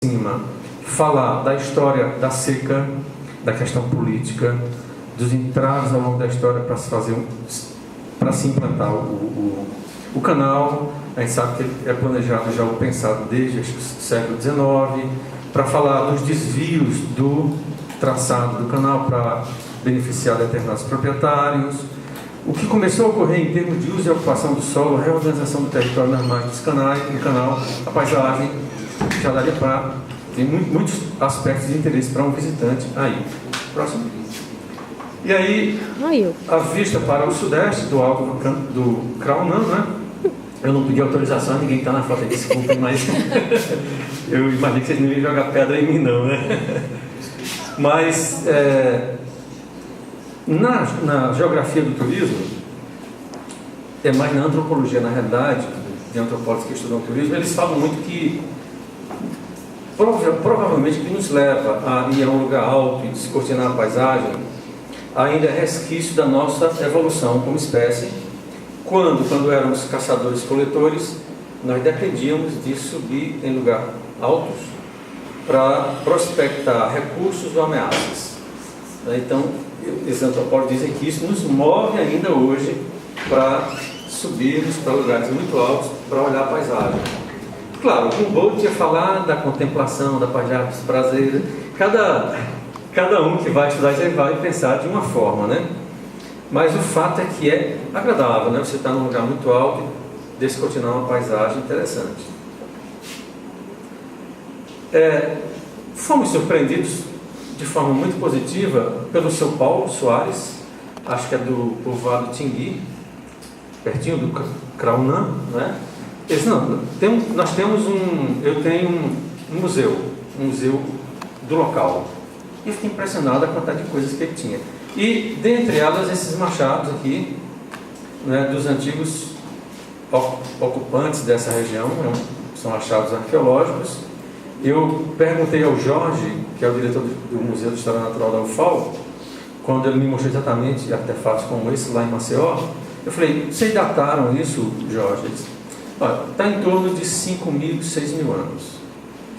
cima, falar da história da seca, da questão política, dos entraves ao longo da história para se fazer para se implantar o canal. A gente sabe que ele é planejado já ou pensado desde o século XIX, para falar dos desvios do traçado do canal para beneficiar determinados proprietários. O que começou a ocorrer em termos de uso e ocupação do solo, a reorganização do território nas margens dos canais, do canal, a paisagem, já daria para ter muitos aspectos de interesse para um visitante aí. Próximo. E aí, a vista para o sudeste do alto do Kraunan, né? Eu não pedi autorização, ninguém está na foto, desculpem, mas eu imaginei que vocês não iam jogar pedra em mim, não, né? Mas, na geografia do turismo, é mais na antropologia, na realidade, de antropólogos que estudam turismo, eles falam muito que provavelmente o que nos leva a ir a um lugar alto e descortinar a paisagem ainda é resquício da nossa evolução como espécie. Quando éramos caçadores-coletores, nós dependíamos de subir em lugares altos para prospectar recursos ou ameaças. Então, esses antropólogos dizem que isso nos move ainda hoje para subirmos para lugares muito altos para olhar a paisagem. Claro, o Humboldt ia falar da contemplação, da paisagem dos prazeres. Cada um que vai estudar isso vai pensar de uma forma, né? Mas o fato é que é agradável, né? Você está num lugar muito alto e descortinar uma paisagem interessante. Fomos surpreendidos de forma muito positiva pelo seu Paulo Soares, acho que é do povoado Tingui, pertinho do Kraunan, né? Eu tenho um museu do local. E fiquei impressionado a quantidade de coisas que ele tinha. E, dentre elas, esses machados aqui, né, dos antigos ocupantes dessa região, são achados arqueológicos. Eu perguntei ao Jorge, que é o diretor do Museu de História Natural da UFAL, quando ele me mostrou exatamente artefatos como esse lá em Maceió, eu falei, vocês dataram isso, Jorge? Ele disse, olha, está em torno de 5.000, 6.000 anos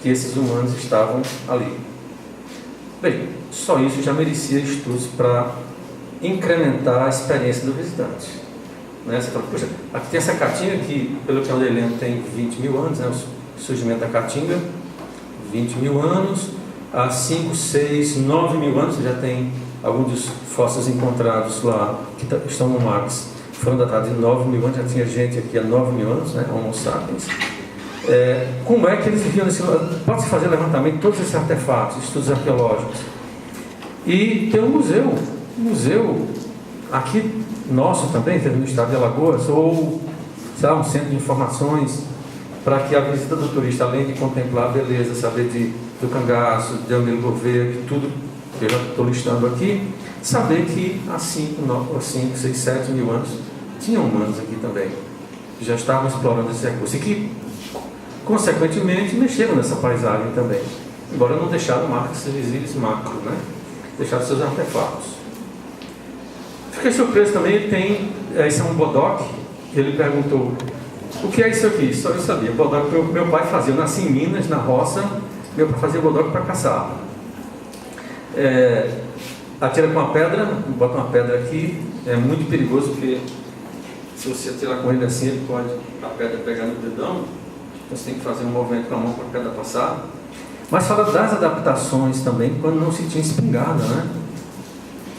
que esses humanos estavam ali. Bem, só isso já merecia estudos para incrementar a experiência do visitante. Né? Você fala, poxa, aqui tem essa caatinga que, pelo que eu andei lendo, tem 20.000 anos, né? O surgimento da caatinga, 20.000 anos, há 5, 6, 9.000 anos, você já tem alguns dos fósseis encontrados lá, que estão no Marx, foram datados de 9.000 anos, já tinha gente aqui há 9.000 anos, né? Homo sapiens. Como é que eles viviam nesse lugar? Pode-se fazer levantamento de todos esses artefatos, estudos arqueológicos. E tem um museu aqui nosso também, no estado de Alagoas, ou sei lá, um centro de informações para que a visita do turista, além de contemplar a beleza, saber do cangaço, de Amilo Gouveia, de tudo que eu já estou listando aqui, saber que há 5, 6, 7 mil anos tinham humanos aqui também, que já estavam explorando esse recurso e que, consequentemente, mexeram nessa paisagem também, embora não deixaram marcas visíveis macro, né? Deixaram seus artefatos. Fiquei surpreso também, ele tem, esse é um bodoque, ele perguntou, o que é isso aqui? Só eu sabia, bodoque que meu pai fazia, eu nasci em Minas, na roça, meu pai fazia bodoque para caçar. Atira com uma pedra, bota uma pedra aqui, é muito perigoso porque se você atirar com ele assim, ele pode a pedra pegar no dedão, então você tem que fazer um movimento com a mão para a pedra passar. Mas fala das adaptações também, quando não se tinha espingarda, né?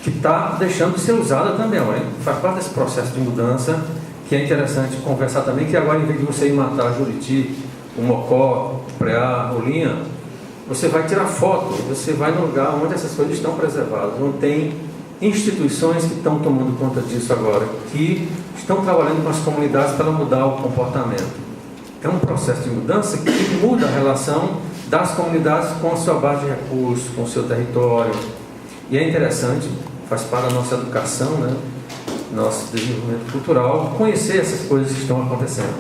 Que está deixando de ser usada também, faz parte desse processo de mudança, que é interessante conversar também, que agora, em vez de você ir matar juriti, o mocó, o preá, o linha, você vai tirar foto, você vai no lugar onde essas coisas estão preservadas, onde tem instituições que estão tomando conta disso agora, que estão trabalhando com as comunidades para mudar o comportamento. É um processo de mudança que muda a relação das comunidades com a sua base de recursos, com o seu território. E é interessante, faz parte da nossa educação, né? Nosso desenvolvimento cultural, conhecer essas coisas que estão acontecendo.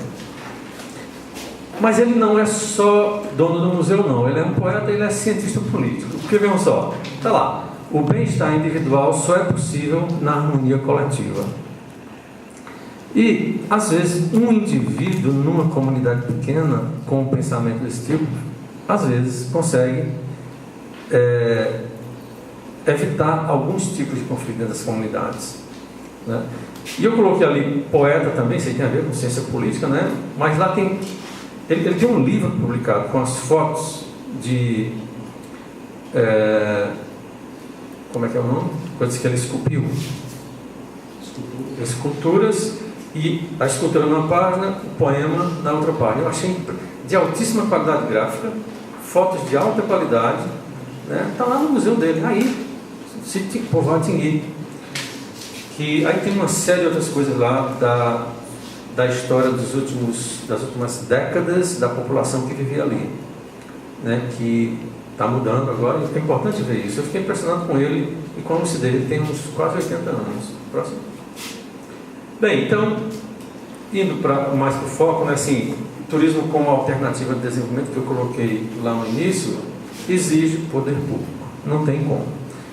Mas ele não é só dono do museu, não. Ele é um poeta, ele é cientista político. Porque, vejam só, está lá, o bem-estar individual só é possível na harmonia coletiva. E, às vezes, um indivíduo numa comunidade pequena, com um pensamento desse tipo, às vezes, consegue evitar alguns tipos de conflito dentro das comunidades, né? E eu coloquei ali poeta também, isso aí tem a ver com ciência política, né? Mas lá tem... Ele tem um livro publicado com as fotos de... como é que é o nome? Coisas que ele esculpiu. Esculturas, e a escultura numa página, o poema na outra página. Eu achei de altíssima qualidade gráfica, fotos de alta qualidade, né? Está lá no museu dele, aí, Sítio Povoado Tingui. Que aí tem uma série de outras coisas lá da história das últimas décadas da população que vivia ali, né? Que está mudando agora, e é importante ver isso. Eu fiquei impressionado com ele e com a lucidez. Ele tem uns quase 80 anos. Próximo. Bem, então, indo mais para o foco, né, assim, turismo como alternativa de desenvolvimento, que eu coloquei lá no início, exige poder público. Não tem como.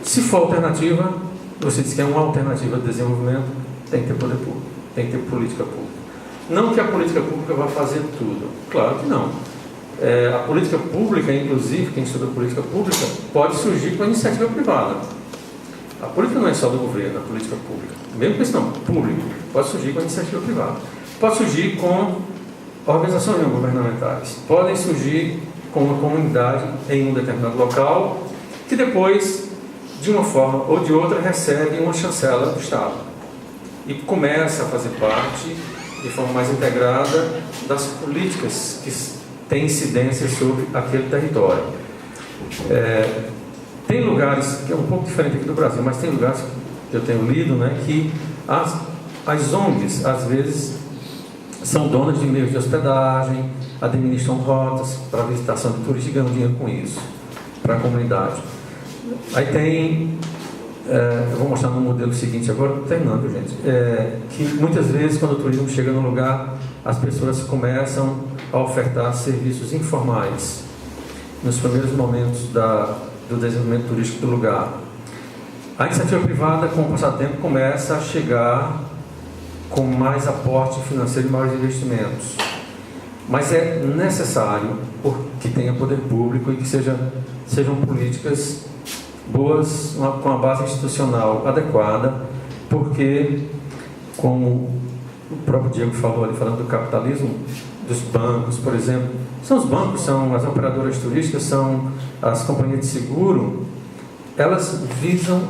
Se for alternativa, você diz que é uma alternativa de desenvolvimento, tem que ter poder público, tem que ter política pública. Não que a política pública vá fazer tudo. Claro que não. A política pública, inclusive, quem estuda política pública, pode surgir com a iniciativa privada. A política não é só do governo, a política pública. Mesmo questão pública, pode surgir com a iniciativa privada. Pode surgir com organizações não governamentais. Podem surgir com uma comunidade em um determinado local, que depois, de uma forma ou de outra, recebe uma chancela do Estado. E começa a fazer parte, de forma mais integrada, das políticas que têm incidência sobre aquele território. Tem lugares, que é um pouco diferente aqui do Brasil, mas tem lugares que eu tenho lido, né, que as ONGs, às vezes, são donas de meios de hospedagem, administram rotas para visitação de turistas e ganham dinheiro com isso, para a comunidade. Aí tem, eu vou mostrar no modelo seguinte agora, terminando, gente, que muitas vezes, quando o turismo chega no lugar, as pessoas começam a ofertar serviços informais nos primeiros momentos do desenvolvimento turístico do lugar. A iniciativa privada, com o passar do tempo, começa a chegar com mais aporte financeiro e maiores investimentos. Mas é necessário que tenha poder público e que sejam políticas boas, com a base institucional adequada, porque, como o próprio Diego falou ali, falando do capitalismo, dos bancos, por exemplo, são os bancos, são as operadoras turísticas, são as companhias de seguro, elas visam,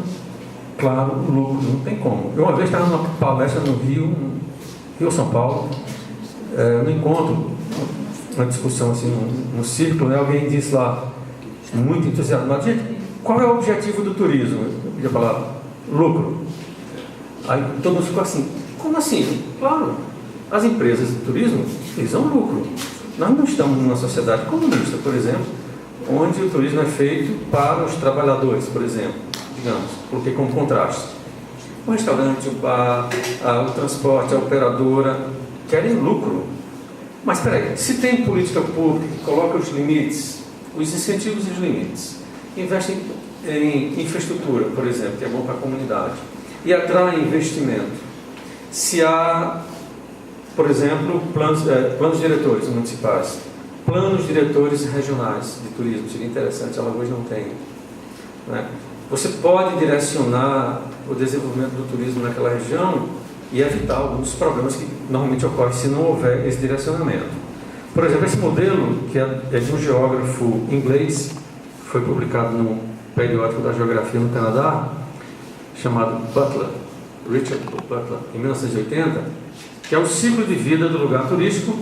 claro, o lucro, não tem como. Eu uma vez estava numa palestra no Rio ou São Paulo, no encontro, uma discussão assim, no círculo, né, alguém disse lá, muito entusiasmado, gente, qual é o objetivo do turismo? Eu podia falar, lucro. Aí todo mundo ficou assim, como assim? Claro, as empresas de turismo visam lucro. Nós não estamos numa sociedade comunista, por exemplo, onde o turismo é feito para os trabalhadores, por exemplo, digamos, porque como contraste. O restaurante, o bar, o transporte, a operadora, querem lucro. Mas espera aí, se tem política pública que coloca os limites, os incentivos e os limites, investem em infraestrutura, por exemplo, que é bom para a comunidade, e atrai investimento. Se há, por exemplo, planos diretores municipais, planos diretores regionais de turismo, seria interessante, Alagoas não tem, né? Você pode direcionar o desenvolvimento do turismo naquela região e evitar alguns problemas que normalmente ocorrem se não houver esse direcionamento. Por exemplo, esse modelo, que é de um geógrafo inglês, foi publicado num periódico da geografia no Canadá, chamado Butler, Richard Butler, em 1980, que é o ciclo de vida do lugar turístico.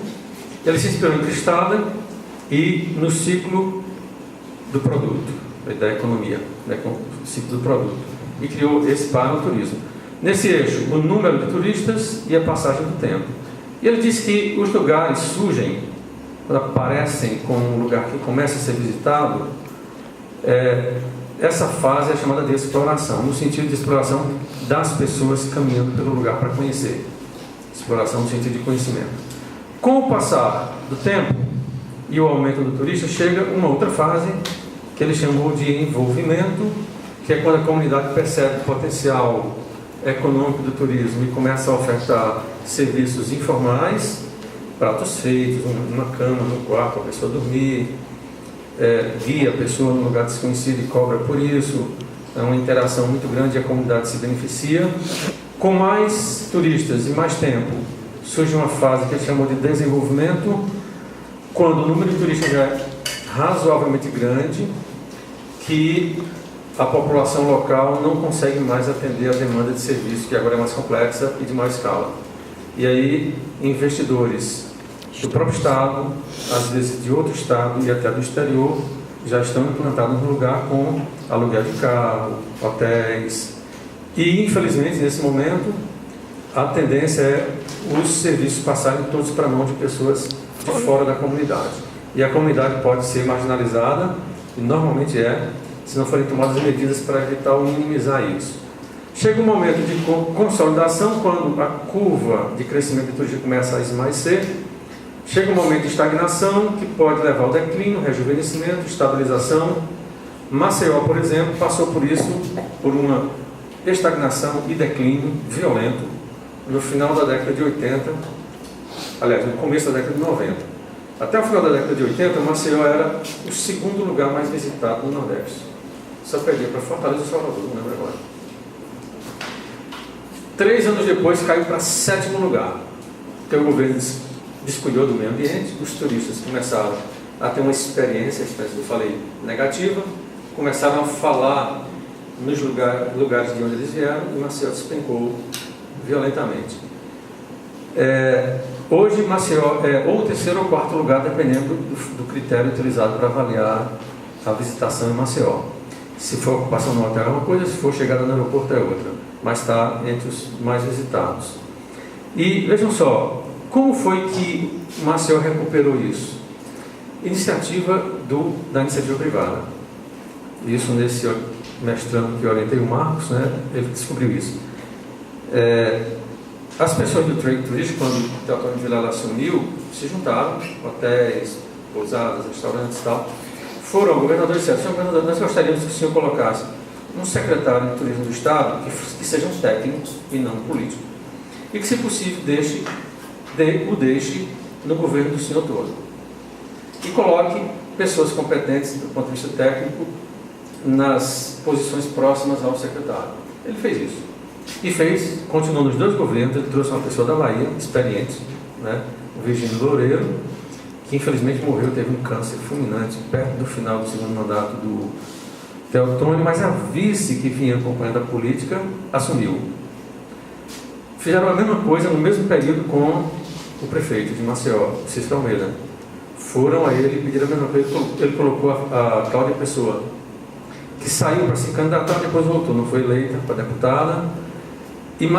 Ele se inspirou em Cristada e no ciclo do produto, da economia, né, com o ciclo do produto, e criou esse para o turismo. Nesse eixo, o número de turistas e a passagem do tempo. E ele disse que os lugares surgem, quando aparecem como um lugar que começa a ser visitado, essa fase é chamada de exploração, no sentido de exploração das pessoas caminhando pelo lugar para conhecer. Exploração no sentido de conhecimento. Com o passar do tempo e o aumento do turista, chega uma outra fase que ele chamou de envolvimento, que é quando a comunidade percebe o potencial econômico do turismo e começa a ofertar serviços informais, pratos feitos, uma cama no quarto para a pessoa dormir, guia a pessoa num lugar desconhecido e cobra por isso. É uma interação muito grande e a comunidade se beneficia. Com mais turistas e mais tempo, surge uma fase que ele chamou de desenvolvimento, quando o número de turistas já é razoavelmente grande, que a população local não consegue mais atender a demanda de serviço, que agora é mais complexa e de maior escala. E aí, investidores do próprio estado, às vezes de outro estado e até do exterior, já estão implantados no lugar com aluguel de carro, hotéis. E, infelizmente, nesse momento, a tendência é os serviços passarem todos para a mão de pessoas de fora da comunidade. E a comunidade pode ser marginalizada, e normalmente se não forem tomadas medidas para evitar ou minimizar isso. Chega um momento de consolidação, quando a curva de crescimento do turismo começa a esmaecer. Chega um momento de estagnação, que pode levar ao declínio, rejuvenescimento, estabilização. Maceió, por exemplo, passou por isso, por uma estagnação e declínio violento no final da década de 80, aliás, no começo da década de 90. Até o final da década de 80, Maceió era o segundo lugar mais visitado no Nordeste. Só perdia para Fortaleza e Salvador, não lembro agora. 3 anos depois caiu para 7º lugar, porque o governo descuidou do meio ambiente, os turistas começaram a ter uma experiência que eu falei, negativa, começaram a falar nos lugares de onde eles vieram, e Maceió despencou violentamente. Hoje Maceió é ou o 3º ou 4º lugar, dependendo do critério utilizado para avaliar a visitação em Maceió. Se for ocupação no hotel é uma coisa, se for chegada no aeroporto é outra, mas está entre os mais visitados. E vejam só, como foi que Maceió recuperou isso? Iniciativa da iniciativa privada. Isso nesse mestrando que eu orientei, o Marcos, né, ele descobriu isso. As pessoas do trade turístico, quando o Teotônio Vilela assumiu, se juntaram, hotéis, pousadas, restaurantes e tal, foram ao governador e disseram: senhor governador, nós gostaríamos que o senhor colocasse um secretário de turismo do estado que seja um técnico e não um político, e que, se possível, o deixe no governo do senhor todo, e coloque pessoas competentes do ponto de vista técnico nas posições próximas ao secretário. Ele fez isso. E continuou nos 2 governos. Ele trouxe uma pessoa da Bahia, experiente, né, o Virgínio Loureiro, que infelizmente morreu, teve um câncer fulminante perto do final do 2º mandato do Teotônio, mas a vice que vinha acompanhando a política assumiu. Fizeram a mesma coisa no mesmo período com o prefeito de Maceió, Cícero Almeida. Foram a ele e pediram a mesma coisa. Ele colocou a Cláudia Pessoa, que saiu para se candidatar, depois voltou, não foi eleita para deputada, e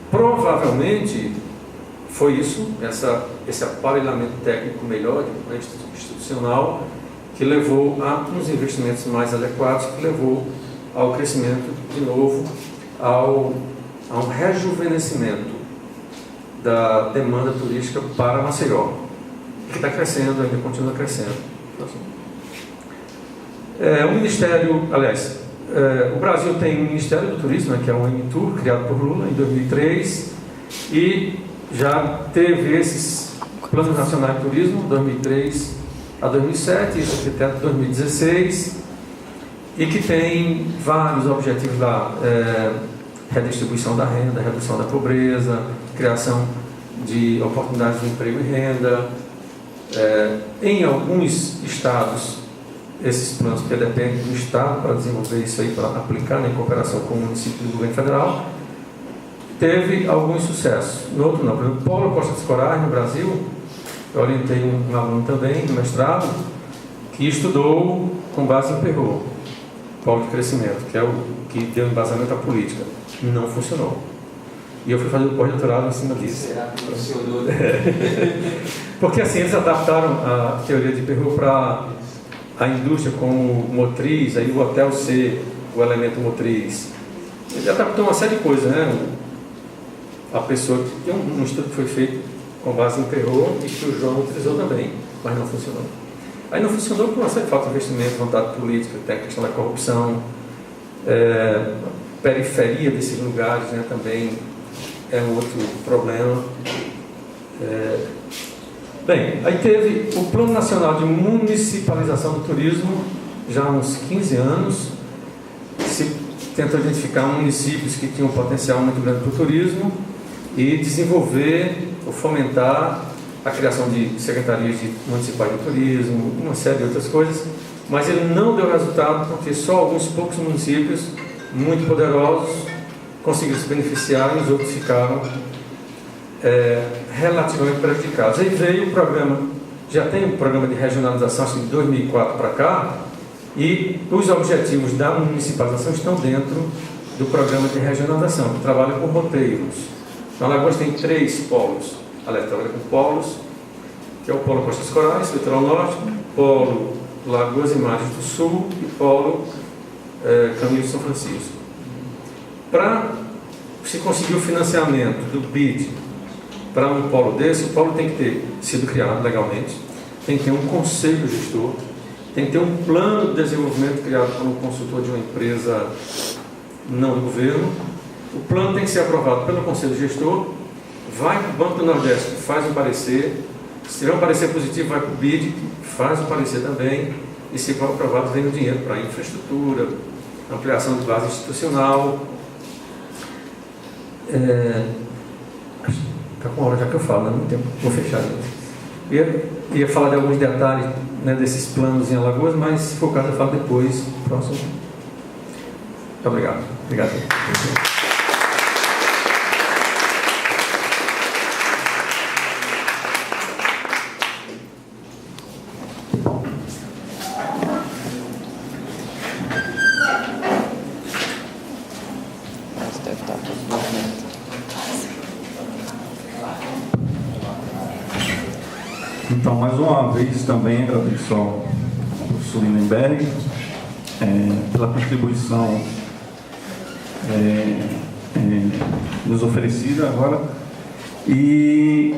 provavelmente foi isso, esse aparelhamento técnico melhor, institucional, que levou a uns investimentos mais adequados, que levou ao crescimento, de novo, a um rejuvenescimento da demanda turística para Maceió, que está crescendo, ainda continua crescendo. O Ministério, aliás, o Brasil tem um Ministério do Turismo, né, que é o MTUR, criado por Lula em 2003, e já teve esses Planos Nacionais de Turismo, 2003 a 2007, isso aqui até 2016, e que tem vários objetivos lá: redistribuição da renda, redução da pobreza, criação de oportunidades de emprego e renda. Em alguns estados, esses planos, que dependem do estado para desenvolver isso aí, para aplicar, né, em cooperação com o município e do governo federal, teve alguns sucessos. No outro não. Por exemplo, Polo Costa dos Corais, no Brasil, eu orientei um aluno também, no mestrado, que estudou com base em Perrot, polo de crescimento, que é o que deu embasamento à política. Não funcionou. E eu fui fazer o pós-doutorado em cima disso. Será que funcionou? Porque assim, eles adaptaram a teoria de Perrot para a indústria como motriz, aí o hotel ser o elemento motriz. Ele adaptou uma série de coisas, né? A pessoa, tem um estudo que foi feito com base em Perrot e que o João utilizou também, mas não funcionou. Aí não funcionou por uma série de falta de investimento, vontade política, tem a questão da corrupção, periferia desses lugares, né, também é um outro problema. Bem, aí teve o Plano Nacional de Municipalização do Turismo, já há uns 15 anos, se tentou identificar municípios que tinham um potencial muito grande para o turismo e desenvolver ou fomentar a criação de secretarias municipais de turismo, uma série de outras coisas, mas ele não deu resultado porque só alguns poucos municípios muito poderosos conseguiram se beneficiar e os outros ficaram relativamente prejudicados. Aí veio o programa, já tem um programa de regionalização, acho que de 2004 para cá, e os objetivos da municipalização estão dentro do programa de regionalização, que trabalha com roteiros. Então, Alagoas tem 3 polos. Ela trabalha com polos, que é o Polo Costas Corais, Litoral Norte, Polo Lagoas e Mares do Sul e Polo Caminho de São Francisco. Para se conseguir o financiamento do BID para um polo desse, o polo tem que ter sido criado legalmente, tem que ter um conselho gestor, tem que ter um plano de desenvolvimento criado por um consultor de uma empresa não do governo. O plano tem que ser aprovado pelo conselho gestor, vai para o Banco do Nordeste, faz um parecer, se tiver um parecer positivo, vai para o BID, faz um parecer também, e se for aprovado, vem o dinheiro para infraestrutura, ampliação de base institucional. Está com uma hora já que eu falo, não é muito tempo, vou fechar. Ia falar de alguns detalhes, né, desses planos em Alagoas, mas se for o caso eu falo depois, próximo. Muito obrigado. Obrigado. Então, mais uma vez, também agradeço ao professor Lindenberg pela contribuição nos oferecida agora. E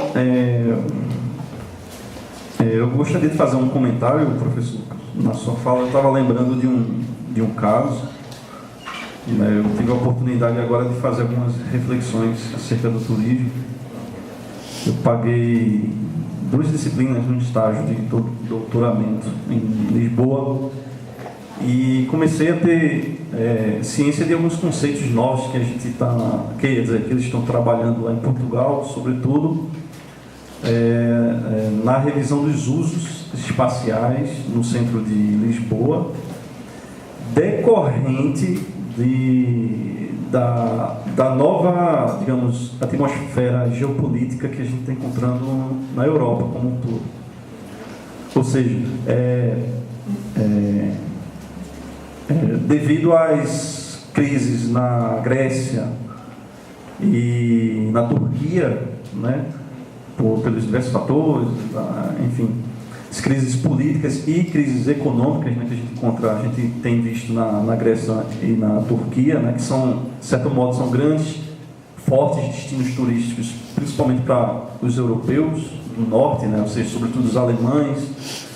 eu gostaria de fazer um comentário, professor. Na sua fala, eu estava lembrando de um caso. Eu tive a oportunidade agora de fazer algumas reflexões acerca do turismo. Eu paguei 2 disciplinas no estágio de doutoramento em Lisboa e comecei a ter ciência de alguns conceitos novos que a gente que eles estão trabalhando lá em Portugal, sobretudo na revisão dos usos espaciais no centro de Lisboa, decorrente da nova, digamos, atmosfera geopolítica que a gente está encontrando na Europa como um todo. Ou seja, devido às crises na Grécia e na Turquia, né, pelos diversos fatores, enfim, as crises políticas e crises econômicas, né, que a gente tem visto na Grécia e na Turquia, né, que são, de certo modo, são grandes, fortes destinos turísticos, principalmente para os europeus do norte, né, ou seja, sobretudo os alemães,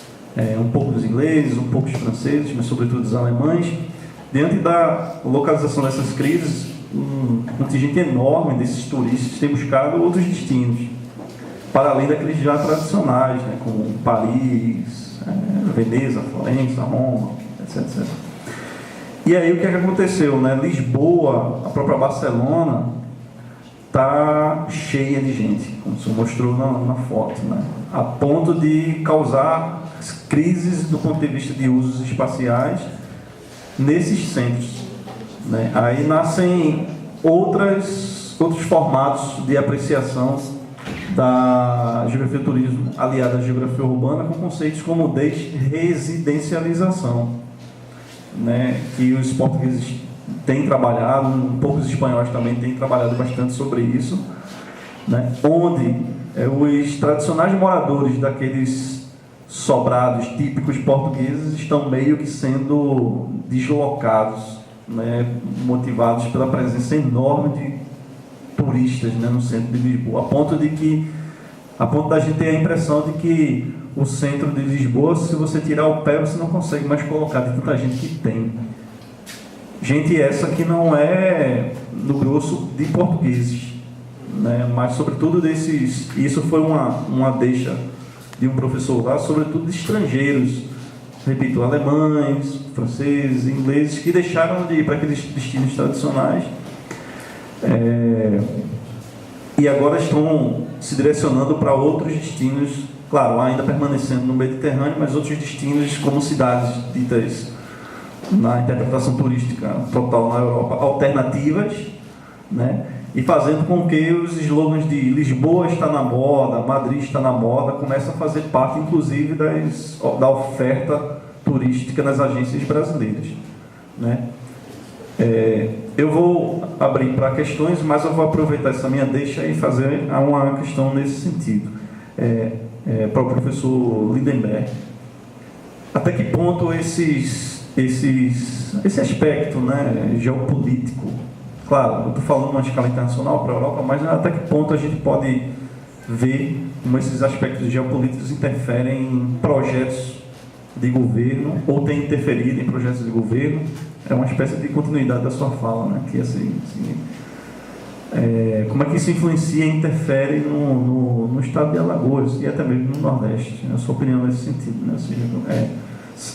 um pouco dos ingleses, um pouco dos franceses, mas sobretudo dos alemães. Diante da localização dessas crises, um contingente enorme desses turistas tem buscado outros destinos, para além daqueles já tradicionais, né, como Paris, Veneza, Florença, Roma, etc. E aí o que é que aconteceu? Né? Lisboa, a própria Barcelona, está cheia de gente, como se mostrou na foto, né? A ponto de causar crises do ponto de vista de usos espaciais nesses centros. Né? Aí nascem outros formatos de apreciação da geografia do turismo aliada à geografia urbana, com conceitos como desresidencialização, né, que os portugueses têm trabalhado, um pouco os espanhóis também têm trabalhado bastante sobre isso, né, onde os tradicionais moradores daqueles sobrados típicos portugueses estão meio que sendo deslocados, né, motivados pela presença enorme de turistas, né, no centro de Lisboa, a ponto da gente ter a impressão de que o centro de Lisboa, se você tirar o pé, você não consegue mais colocar de tanta gente que tem. Gente essa que não é, no grosso, de portugueses, né, mas sobretudo desses. Isso foi uma deixa de um professor lá, sobretudo de estrangeiros, repito, alemães, franceses, ingleses, que deixaram de ir para aqueles destinos tradicionais e agora estão se direcionando para outros destinos, claro, ainda permanecendo no Mediterrâneo, mas outros destinos como cidades ditas na interpretação turística total na Europa, alternativas, né? E fazendo com que os slogans de Lisboa está na moda, Madrid está na moda, começam a fazer parte, inclusive, da oferta turística nas agências brasileiras, né? Eu vou abrir para questões, mas eu vou aproveitar essa minha deixa e fazer uma questão nesse sentido. Para o professor Lindenberg. Até que ponto esse aspecto, né, geopolítico, claro, eu estou falando numa escala internacional para a Europa, mas até que ponto a gente pode ver como esses aspectos geopolíticos interferem em projetos de governo ou têm interferido em projetos de governo? É uma espécie de continuidade da sua fala, né? Que como é que isso influencia e interfere no estado de Alagoas e até mesmo no Nordeste? A sua opinião nesse sentido, né? Ou seja,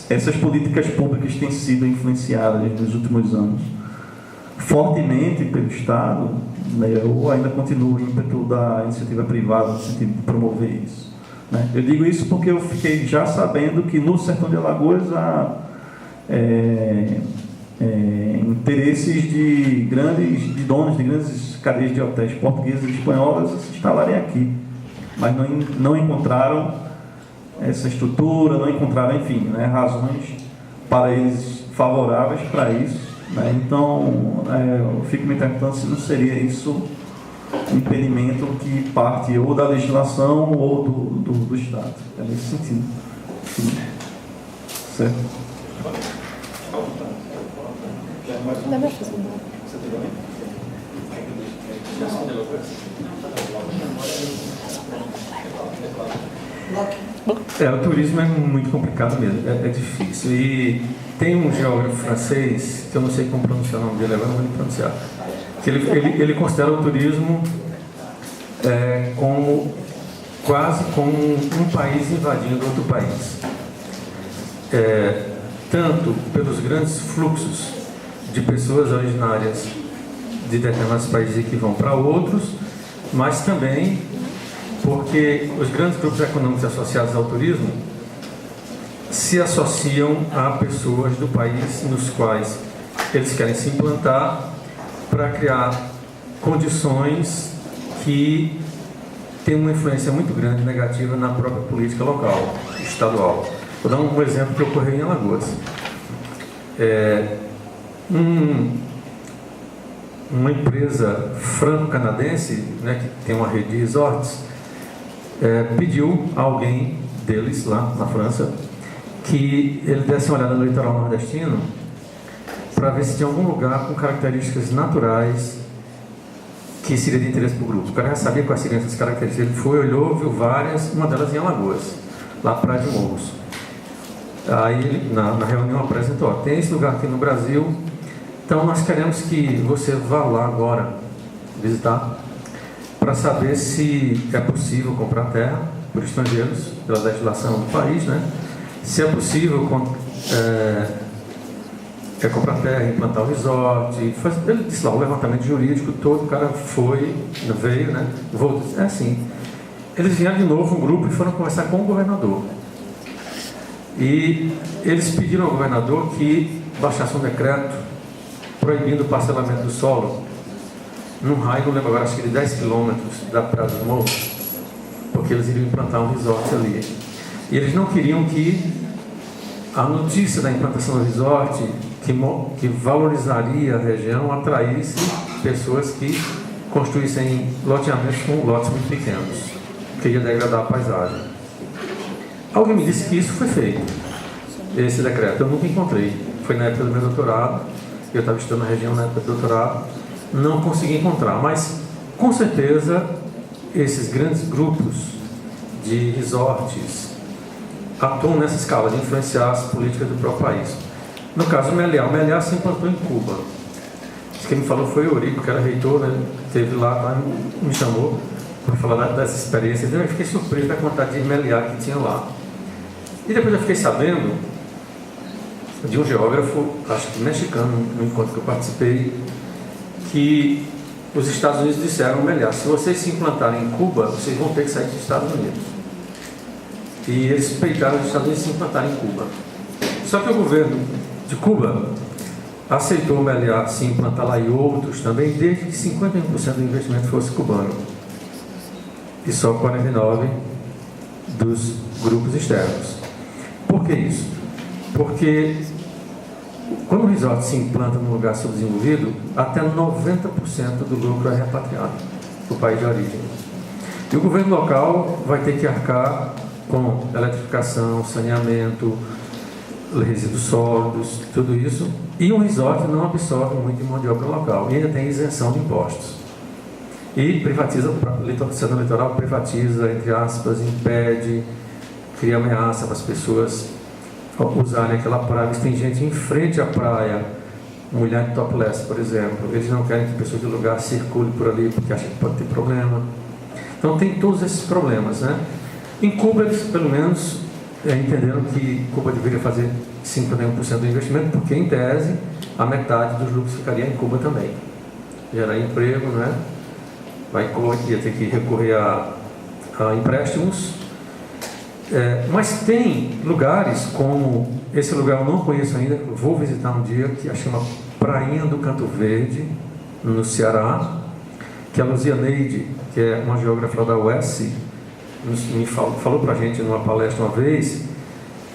essas políticas públicas têm sido influenciadas nos últimos anos fortemente pelo Estado, né? Ou ainda continua o ímpeto da iniciativa privada no sentido de promover isso, né? Eu digo isso porque eu fiquei já sabendo que no sertão de Alagoas há interesses de donos de grandes cadeias de hotéis portuguesas e espanholas se instalarem aqui, mas não encontraram essa estrutura, não encontraram, enfim, né, razões para eles favoráveis para isso, né? Então, eu fico me perguntando se não seria isso um impedimento que parte ou da legislação ou do Estado. É nesse sentido. Certo? O turismo é muito complicado mesmo, é difícil. E tem um geógrafo francês, que eu não sei como pronunciar o nome dele, agora não vou pronunciar, que ele considera o turismo quase como um país invadindo outro país. Tanto pelos grandes fluxos de pessoas originárias de determinados países que vão para outros, mas também porque os grandes grupos econômicos associados ao turismo se associam a pessoas do país nos quais eles querem se implantar para criar condições que têm uma influência muito grande negativa na própria política local, estadual. Vou dar um exemplo que ocorreu em Alagoas. Uma empresa franco-canadense, né, que tem uma rede de resorts, pediu a alguém deles lá na França que ele desse uma olhada no litoral nordestino para ver se tinha algum lugar com características naturais que seria de interesse para o grupo. O cara já sabia quais seriam essas características. Ele foi, olhou, viu várias, uma delas em Alagoas, lá para Praia de Morros. Aí ele, na reunião, apresentou: tem esse lugar aqui no Brasil, então nós queremos que você vá lá agora visitar, para saber se é possível comprar terra por estrangeiros, pela legislação do país, né? Se é possível comprar terra, implantar o resort, ele disse lá, o levantamento jurídico todo, o cara veio, né? É assim. Eles vieram de novo, um grupo, e foram conversar com o governador. E eles pediram ao governador que baixasse um decreto proibindo o parcelamento do solo num raio, não lembro agora, acho que de 10 quilômetros da Praia dos Morros, porque eles iriam implantar um resort ali. E eles não queriam que a notícia da implantação do resort, que valorizaria a região, atraísse pessoas que construíssem loteamentos com lotes muito pequenos, que ia degradar a paisagem. Alguém me disse que isso foi feito, esse decreto. Eu nunca encontrei. Foi na época do meu doutorado, eu estava estudando na região na época do doutorado, não consegui encontrar, mas com certeza esses grandes grupos de resorts atuam nessa escala de influenciar as políticas do próprio país. No caso, o Meliá se implantou em Cuba. Quem me falou foi o Eurico, que era reitor, né? Esteve lá, me chamou. para falar das experiências. Eu fiquei surpreso com a quantidade de meliá que tinha lá. E depois eu fiquei sabendo de um geógrafo, acho que mexicano, no encontro que eu participei, que os Estados Unidos disseram, melhor, se vocês se implantarem em Cuba, vocês vão ter que sair dos Estados Unidos. E eles peitaram os Estados Unidos se implantarem em Cuba. Só que o governo de Cuba aceitou o Meliá se implantar lá e outros também, desde que 51% do investimento fosse cubano. E só 49% dos grupos externos. Por que isso? Porque quando o resort se implanta num lugar subdesenvolvido, até 90% do lucro é repatriado para o país de origem. E o governo local vai ter que arcar com eletrificação, saneamento, resíduos sólidos, tudo isso. E um resort não absorve muito de mão de obra local. E ainda tem isenção de impostos. E privatiza, o setor litoral privatiza, entre aspas, impede, cria ameaça para as pessoas usarem aquela praia. Eles têm gente em frente à praia, mulher de topless, por exemplo. Eles não querem que pessoas de lugar circulem por ali porque acham que pode ter problema. Então tem todos esses problemas, né? Em Cuba, eles pelo menos entenderam que Cuba deveria fazer 51% do investimento, porque em tese a metade dos lucros ficaria em Cuba também. Gerar emprego, né? Ia ter que recorrer a empréstimos. Mas tem lugares como esse lugar eu não conheço ainda, vou visitar um dia, que chama Prainha do Canto Verde, no Ceará, que a Luzia Neide, que é uma geógrafa da UES, falou para a gente numa palestra uma vez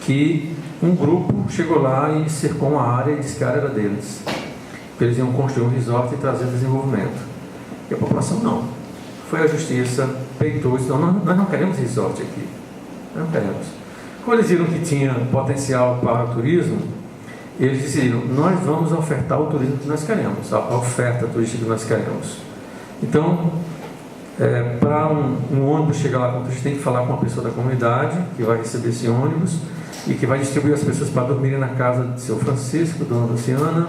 que um grupo chegou lá e cercou uma área e disse que a área era deles, que eles iam construir um resort e trazer desenvolvimento. E a população não. Foi a justiça, peitou e disse, nós não queremos resort aqui. Não queremos. Quando eles viram que tinha potencial para o turismo, eles decidiram, nós vamos ofertar o turismo que nós queremos, a oferta turística que nós queremos. Então, para um ônibus chegar lá com o turista, tem que falar com uma pessoa da comunidade, que vai receber esse ônibus, e que vai distribuir as pessoas para dormirem na casa de seu Francisco, dona Luciana,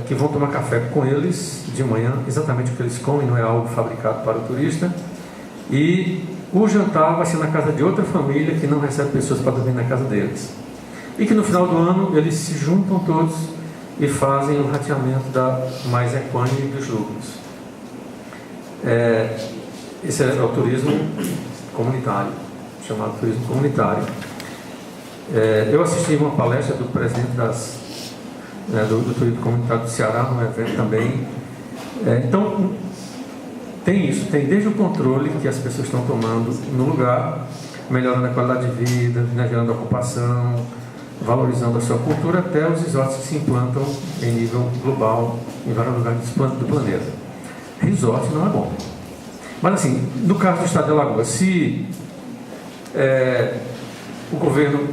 que vão tomar café com eles de manhã, exatamente o que eles comem, não é algo fabricado para o turista, e o jantar vai ser na casa de outra família que não recebe pessoas para dormir na casa deles. E que no final do ano eles se juntam todos e fazem o rateamento da mais equânime dos lucros. Esse é o turismo comunitário, chamado turismo comunitário. Eu assisti uma palestra do presidente do turismo comunitário do Ceará, num evento também. Então, tem isso, tem desde o controle que as pessoas estão tomando no lugar, melhorando a qualidade de vida, gerando ocupação, valorizando a sua cultura, até os resorts que se implantam em nível global, em vários lugares do planeta. Resort não é bom. Mas assim, no caso do estado de Alagoas, se o governo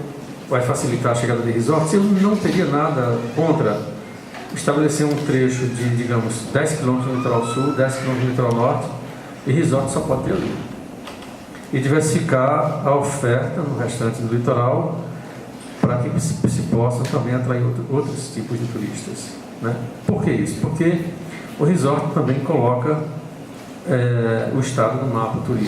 vai facilitar a chegada de resorts, eu não teria nada contra estabelecer um trecho de, digamos, 10 km no litoral sul, 10 km no litoral norte, e resort só pode ter ali. E diversificar a oferta no restante do litoral, para que se possam também atrair outros tipos de turistas, né? Por que isso? Porque o resort também coloca o estado no mapa turístico.